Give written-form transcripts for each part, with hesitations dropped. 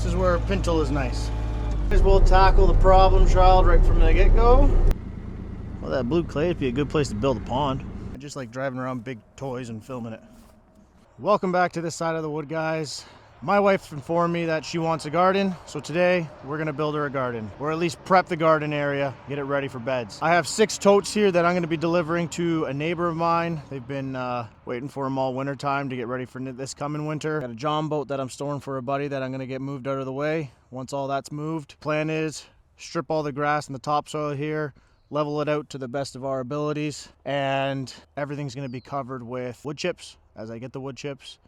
is where a pintle is nice. Might as well tackle the problem child right from the get-go. Well, that blue clay would be a good place to build a pond. I just like driving around big toys and filming it. Welcome back to this side of the wood, guys. My wife informed me that she wants a garden, so today we're gonna build her a garden, or at least prep the garden area, get it ready for beds. I have 6 totes here that I'm gonna be delivering to a neighbor of mine. They've been waiting for them all winter time to get ready for this coming winter. Got a John boat that I'm storing for a buddy that I'm gonna get moved out of the way. Once all that's moved, plan is strip all the grass and the topsoil here, level it out to the best of our abilities, and everything's gonna be covered with wood chips as I get the wood chips.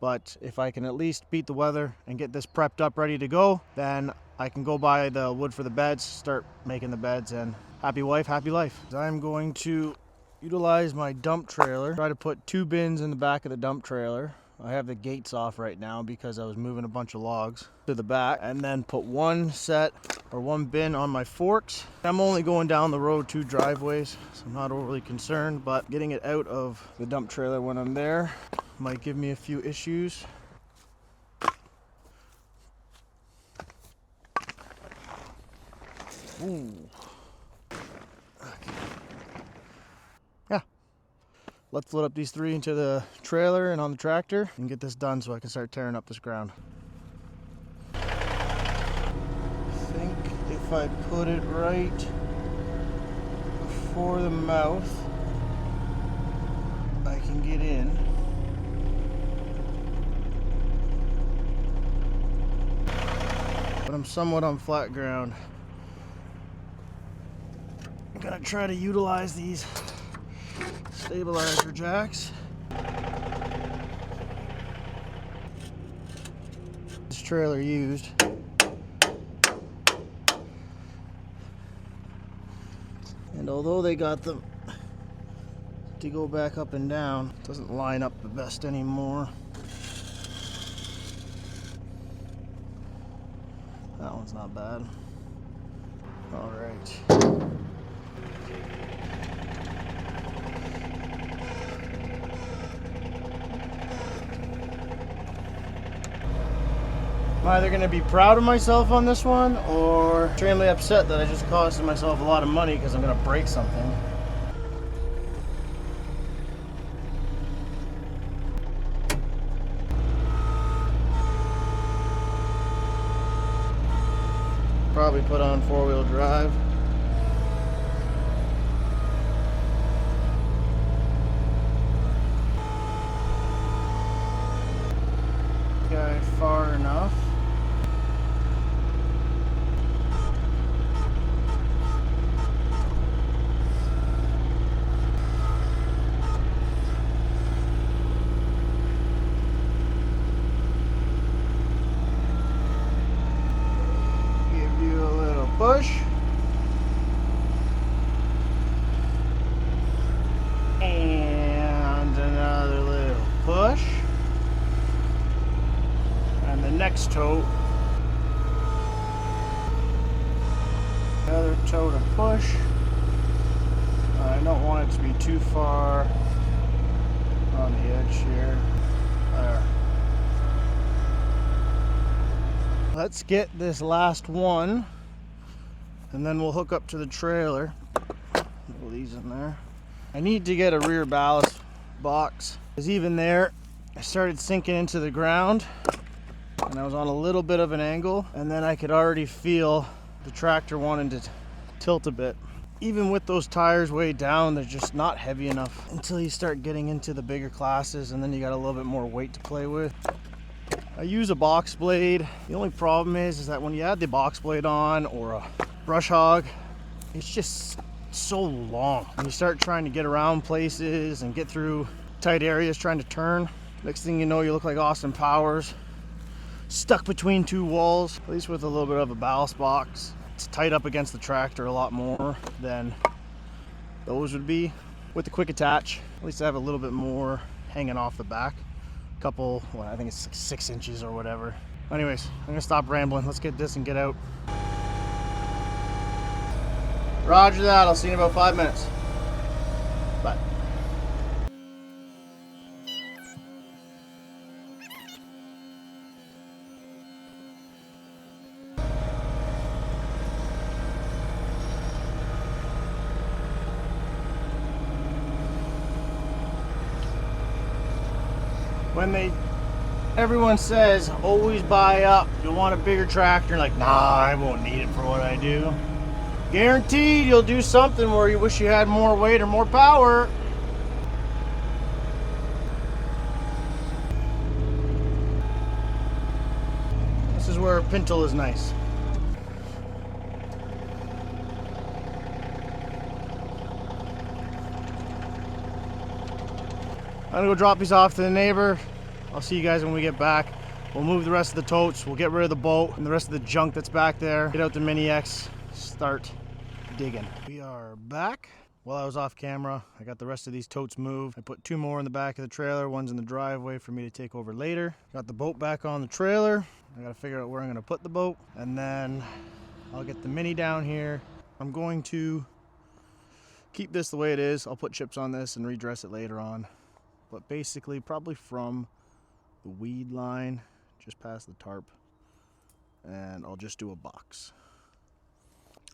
But if I can at least beat the weather and get this prepped up ready to go, then I can go buy the wood for the beds, start making the beds, and happy wife, happy life. I'm going to utilize my dump trailer, try to put 2 bins in the back of the dump trailer. I have the gates off right now because I was moving a bunch of logs to the back, and then put 1 bin on my forks. I'm only going down the road 2 driveways, so I'm not overly concerned, but getting it out of the dump trailer when I'm there might give me a few issues. Ooh. Okay. Yeah. Let's load up these 3 into the trailer and on the tractor and get this done so I can start tearing up this ground. I think if I put it right before the mouth, I can get in. But I'm somewhat on flat ground. I'm gonna try to utilize these stabilizer jacks. This trailer used. And although they got them to go back up and down, it doesn't line up the best anymore. That one's not bad. All right. I'm either going to be proud of myself on this one or extremely upset that I just costed myself a lot of money because I'm going to break something. Probably put on 4-wheel drive. Guy far enough. Push. And another little push. And the next toe. Another toe to push. I don't want it to be too far on the edge here. There. Let's get this last one. And then we'll hook up to the trailer. Put these in there. I need to get a rear ballast box, because even there, I started sinking into the ground, and I was on a little bit of an angle, and then I could already feel the tractor wanting to tilt a bit. Even with those tires way down, they're just not heavy enough until you start getting into the bigger classes, and then you got a little bit more weight to play with. I use a box blade. The only problem is that when you add the box blade on, or a brush hog, it's just so long. When you start trying to get around places and get through tight areas trying to turn, next thing you know, you look like Austin Powers, stuck between 2 walls. At least with a little bit of a ballast box, it's tight up against the tractor a lot more than those would be. With the quick attach, at least I have a little bit more hanging off the back. Couple, well, I think it's like 6 inches or whatever. Anyways, I'm gonna stop rambling. Let's get this and get out. Roger that. I'll see you in about 5 minutes. Bye. Everyone says always buy up, you'll want a bigger tractor. Like, nah, I won't need it for what I do. Guaranteed you'll do something where you wish you had more weight or more power. This is where a pintle is nice. I'm gonna go drop these off to the neighbor. I'll see you guys when we get back. We'll move the rest of the totes, we'll get rid of the boat and the rest of the junk that's back there. Get out the Mini X, start digging. We are back. While I was off camera, I got the rest of these totes moved. I put 2 more in the back of the trailer, one's in the driveway for me to take over later. Got the boat back on the trailer. I gotta figure out where I'm gonna put the boat, and then I'll get the Mini down here. I'm going to keep this the way it is. I'll put chips on this and redress it later on. But basically, probably from the weed line, just past the tarp, and I'll just do a box.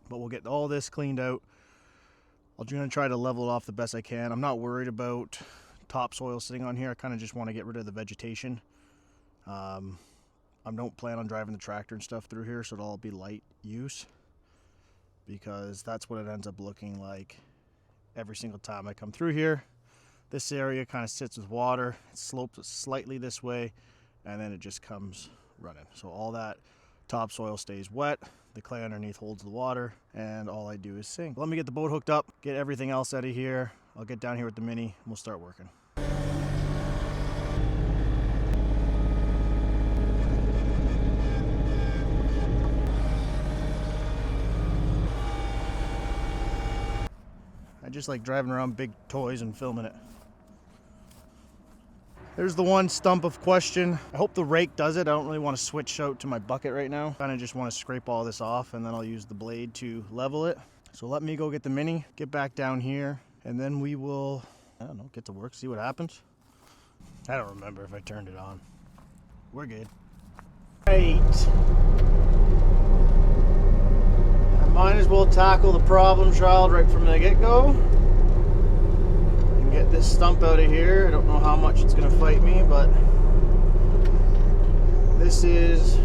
But we'll get all this cleaned out. I'm gonna try to level it off the best I can. I'm not worried about topsoil sitting on here. I kind of just want to get rid of the vegetation. I don't plan on driving the tractor and stuff through here, so it'll all be light use, because that's what it ends up looking like every single time I come through here. This area kind of sits with water. It slopes slightly this way, and then it just comes running. So all that topsoil stays wet. The clay underneath holds the water, and all I do is sing. Let me get the boat hooked up, get everything else out of here. I'll get down here with the Mini, and we'll start working. I just like driving around big toys and filming it. There's the one stump of question. I hope the rake does it. I don't really want to switch out to my bucket right now. Kind of just want to scrape all this off, and then I'll use the blade to level it. So let me go get the Mini, get back down here, and then we will, I don't know, get to work, see what happens. I don't remember if I turned it on. We're good. Right. I might as well tackle the problem child right from the get-go. Get this stump out of here. I don't know how much it's going to fight me, but this is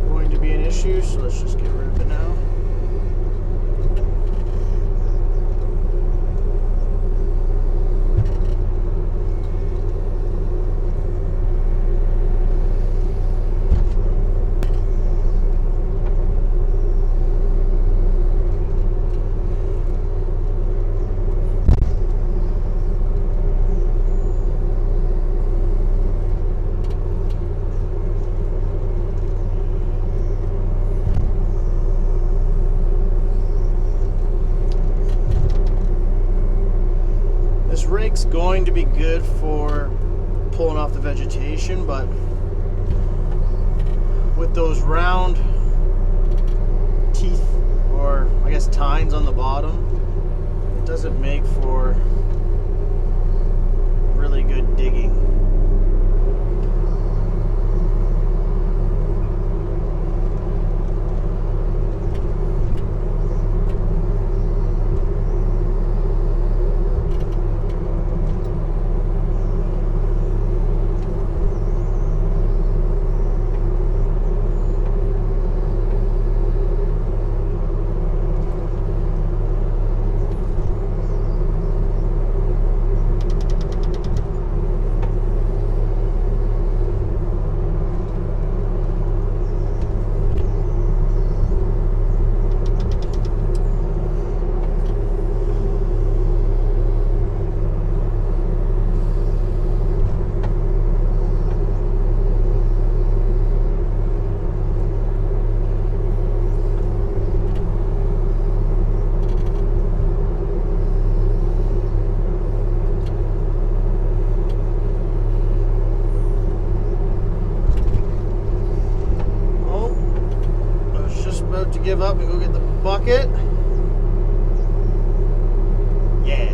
going to be an issue, so let's just get rid of it now. Rake's going to be good for pulling off the vegetation, but with those round teeth, or I guess tines on the bottom, it doesn't make for really good digging. Give up and go get the bucket. Yeah.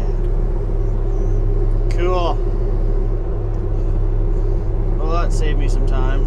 Cool. Well, that saved me some time.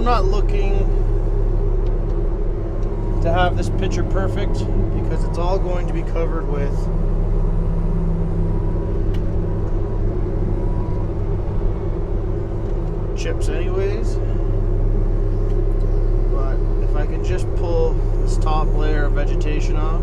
I'm not looking to have this picture perfect because it's all going to be covered with chips anyways. But if I can just pull this top layer of vegetation off,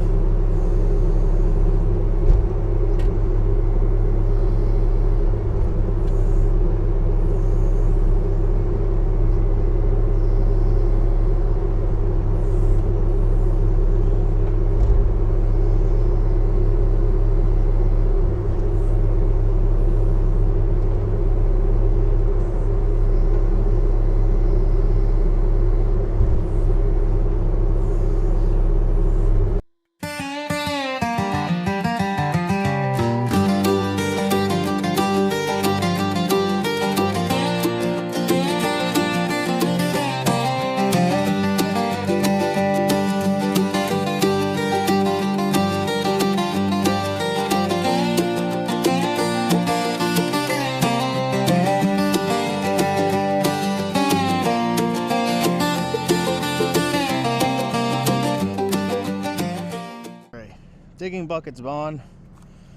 digging bucket's on.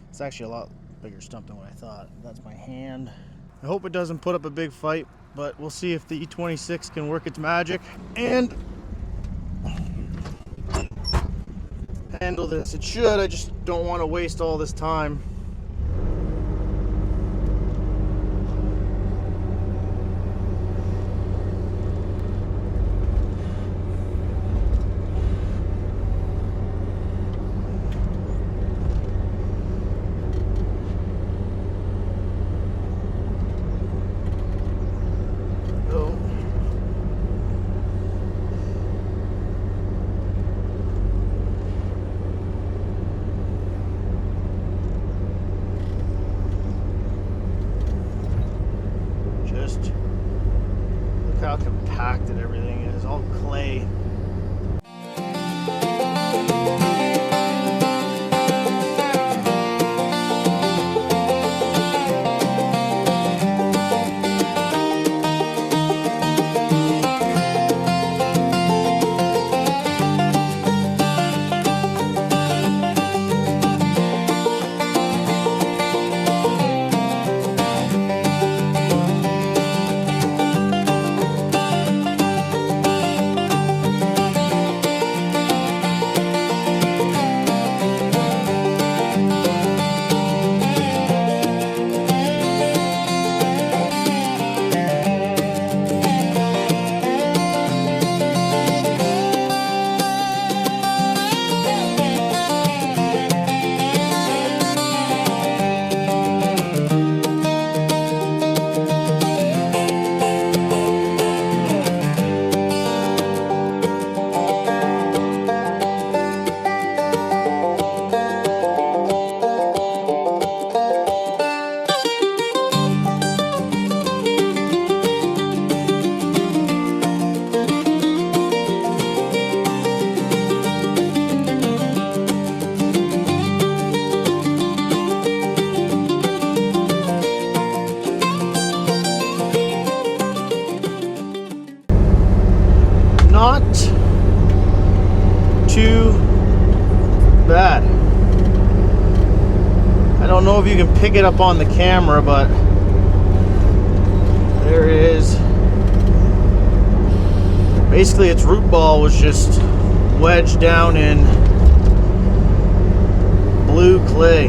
It's actually a lot bigger stump than what I thought. That's my hand. I hope it doesn't put up a big fight, but we'll see if the E26 can work its magic and handle this. It should, I just don't want to waste all this time. Look how compacted everything is, all clay. Not too bad. I don't know if you can pick it up on the camera, but there it is. Basically, its root ball was just wedged down in blue clay.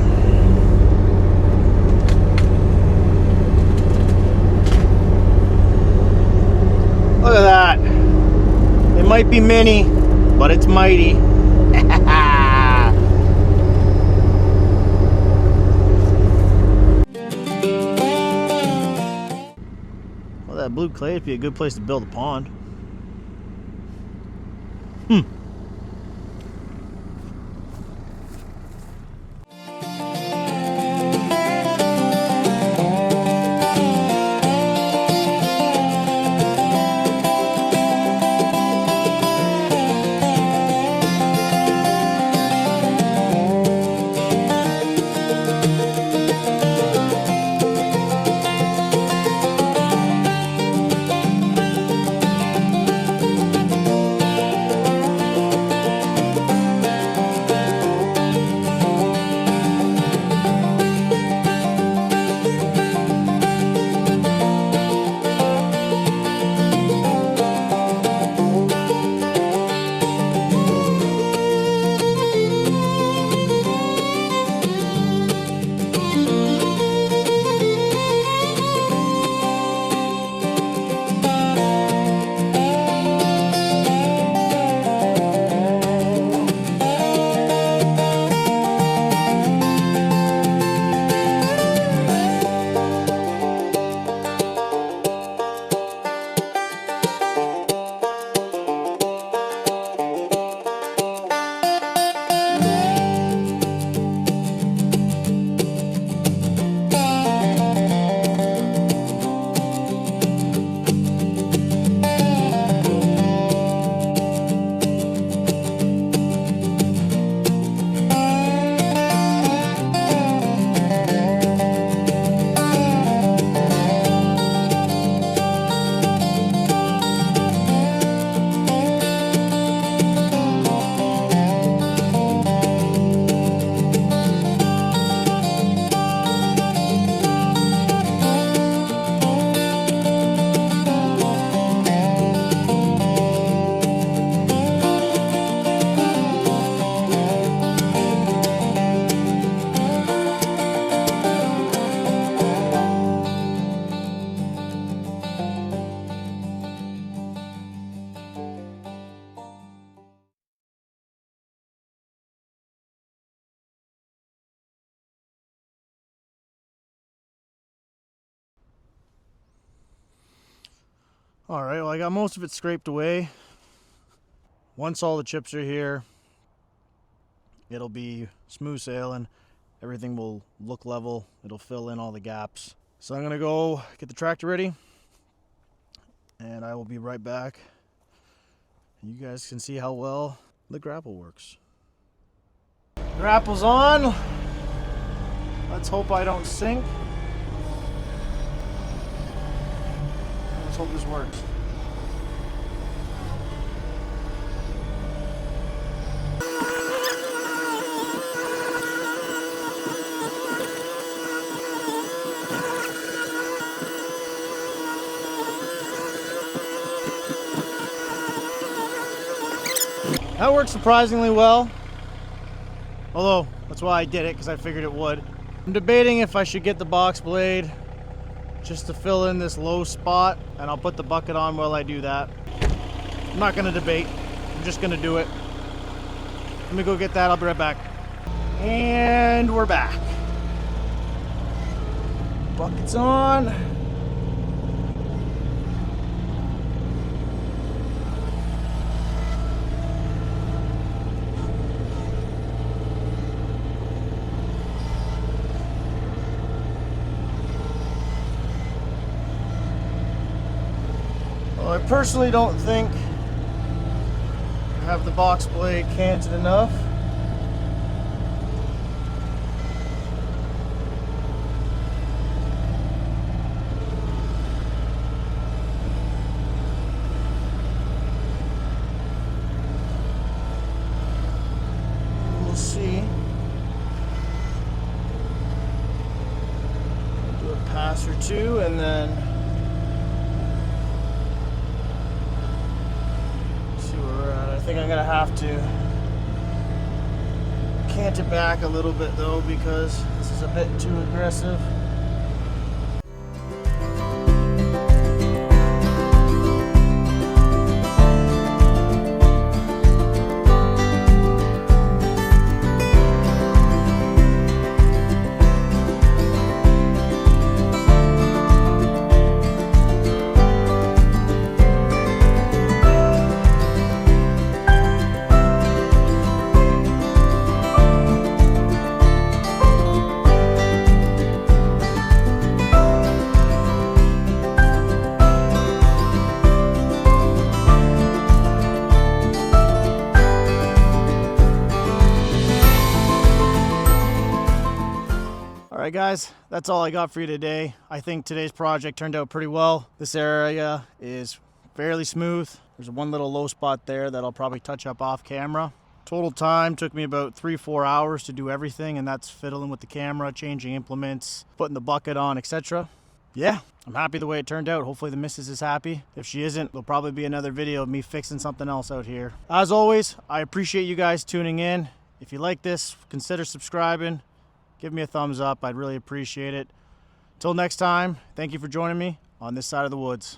Look at that. It might be mini, but it's mighty. Well, that blue clay would be a good place to build a pond. All right, well, I got most of it scraped away. Once all the chips are here, it'll be smooth sailing. Everything will look level. It'll fill in all the gaps. So I'm gonna go get the tractor ready and I will be right back. You guys can see how well the grapple works. Grapple's on. Let's hope I don't sink. Let's hope this works. That worked surprisingly well. Although, that's why I did it, because I figured it would. I'm debating if I should get the box blade just to fill in this low spot, and I'll put the bucket on while I do that. I'm not gonna debate, I'm just gonna do it. Let me go get that, I'll be right back. And we're back. Bucket's on. Well, I personally don't think I have the box blade canted enough. We'll see. I'll do a pass or two and then I think I'm gonna have to cant it back a little bit though, because this is a bit too aggressive. Alright guys, that's all I got for you today. I think today's project turned out pretty well. This area is fairly smooth. There's one little low spot there that I'll probably touch up off camera. Total time took me about 3-4 hours to do everything, and that's fiddling with the camera, changing implements, putting the bucket on, etc. Yeah, I'm happy the way it turned out. Hopefully the missus is happy. If she isn't, there'll probably be another video of me fixing something else out here. As always, I appreciate you guys tuning in. If you like this, consider subscribing. Give me a thumbs up. I'd really appreciate it. Till next time, thank you for joining me on this side of the woods.